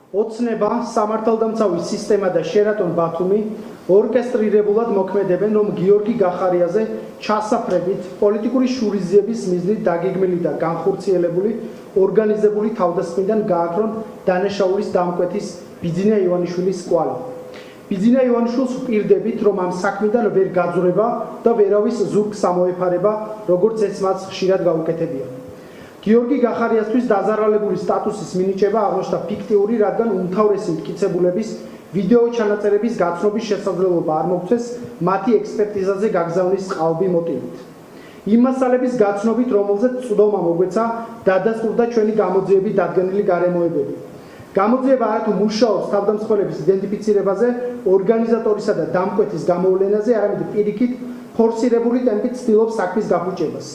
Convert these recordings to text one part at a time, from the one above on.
ოცნება, სამართალდამცავი სისტემა და შერატონ ბათუმი ორკესტრირებულად მოქმედებენ, რომ გიორგი გახარიაზე ჩასაფრებით პოლიტიკური შურიზიების მიზნით დაგეგმილი და განხორციელებული ორგანიზებული თავდასხმიდან გააქრონ დანაშაულის დამკვეთის ბიძინა ივანიშვილის კვალი. ბიძინა ივანიშვილს ვპირდებით, რომ ამ საქმიდან ვერ გაძვრება და ვერავის ზურგს ამოეფარება, როგორც ეს მას ხშირად გაუკეთებია. გიორგი გახარიასთვის დაზარალებული სტატუსის მინიჭება აღმოჩნდა ფიქტიური, რადგან უმთავრესი მტკიცებულების ვიდეო ჩანაწერების გაცნობის შესაძლებლობა არ მოგვცეს მათი ექსპერტიზაზე გაგზავნის ყალბი მოტივით. იმ მასალების გაცნობით, რომელზეც წვდომა მოგვეცა, დადასტურდა ჩვენი გამოძიების დადგენილი გარემოებები. გამოძიება არათუ მუშაობს თავდამსხმელების იდენტიფიცირებაზე, ორგანიზატორისა და დამკვეთის გამოვლენაზე, არამედ პირიქით ფორსირებული ტემპით ცდილობს საქმის გაფუჭებას.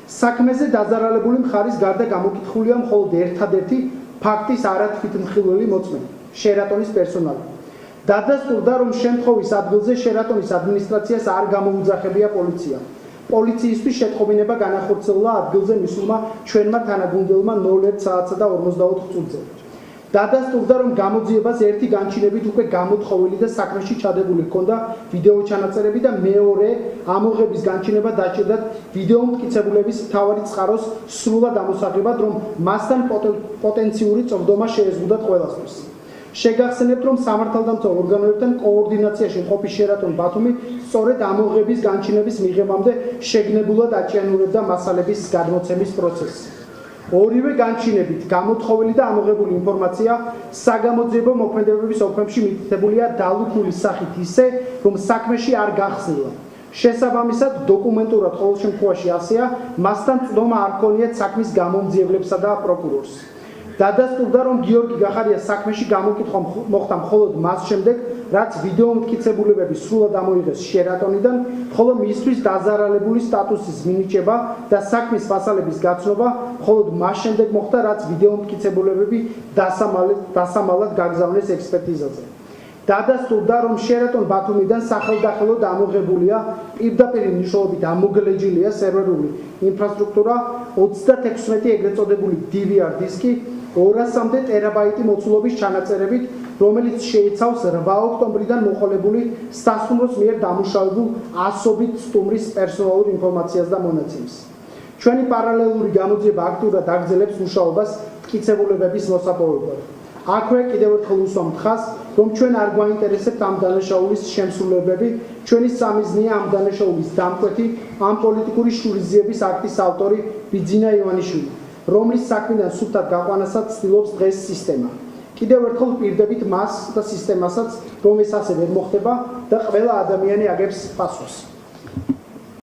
საქმეზე დაზარალებული მხარის გარდა გამოკითხულია მხოლოდ ერთადერთი ფაქტის არათვითმხილველი მოწმე, შერატონის პერსონალი. დადასტურდა, რომ შემთხვევის ადგილზე შერატონის ადმინისტრაციას არ გამოუძახებია პოლიცია. პოლიციისთვის შეტყობინება განახორციელა ადგილზე მისულმა ჩვენმა თანაგუნდელმა 01 საათსა და 54 წუთზე. დადასტურდა, რომ გამოძიებას ერთი განჩინებით უკვე გამოთხოვილი და საქმეში ჩადებული ჰქონდა ვიდეო ჩანაწერები და მეორე ამოღების განჩინება დაჭირდათ ვიდეო მტკიცებულების მთავარი წყაროს სრულად ამოსაღებად, რომ მასთან პოტენციური წვდომა შეეზღუდათ ყველასთვის. შეგახსენებთ, რომ სამართალდამცავ ორგანოებთან კოორდინაციაში მყოფი შერატონ ბათუმი სწორედ ამოღების განჩინების მიღებამდე შეგნებულად აჭიანურებდა მასალების გადმოცემის პროცესს. ორივე განჩინებით გამოთხოვილი და ამოღებული ინფორმაცია საგამოძიებო მოქმედებების ოფრემში მითითებულია დალუქული სახით ისე, რომ საქმეში არ გახსნილა. შესაბამისად, დოკუმენტურად ყოველ შემთხვევაში ასეა, მასთან წვდომა არ ჰქონიათ საქმის გამომძიებლებსა და პროკურორს. დადასტურდა, რომ გიორგი გახარიას საქმეში გამოკითხვა მოხდა მხოლოდ მას შემდეგ, რაც ვიდეო მტკიცებულებები სრულად ამოიღეს შერატონიდან, ხოლო მისთვის დაზარალებული სტატუსის მინიჭება და საქმის მასალების გაცნობა მხოლოდ მას შემდეგ მოხდა, რაც ვიდეო მტკიცებულებები დასამალად გაგზავნეს ექსპერტიზაზე. დადასტურდა, რომ შერატონ ბათუმიდან სახელდახელოდ ამოღებულია პირდაპირ მნიშვნელობით ამოგლეჯილია სერვერული ინფრასტრუქტურა, 36 ეგრეთ წოდებული DVR დისკი, 200-მდე ტერაბაიტი მოცულობის ჩანაწერებით, რომელიც შეიცავს 8 ოქტომბრიდან მოყოლებული სასტუმროს მიერ დამუშავებულ ასობით სტუმრის პერსონალურ ინფორმაციას და მონაცემს. ჩვენი პარალელური გამოძიება აქტიურად აგრძელებს მუშაობას მტკიცებულებების მოსაპოვებლად. აქვე კიდევ ერთხელ უსვამთ ხაზს, რომ ჩვენ არ გვაინტერესებთ ამ დანაშაულის შემსრულებლები, ჩვენი სამიზნეა ამ დანაშაულის დამკვეთი, ამ პოლიტიკური შურიზიების აქტის ავტორი ბიძინა ივანიშვილი, რომლის საქმიდან სუფთად გაყვანასაც ცდილობს დღეს სისტემა. კიდევ ერთხელ ვპირდებით მას და სისტემასაც, რომ ეს ასე ვერ მოხდება და ყველა ადამიანი აგებს პასუხს.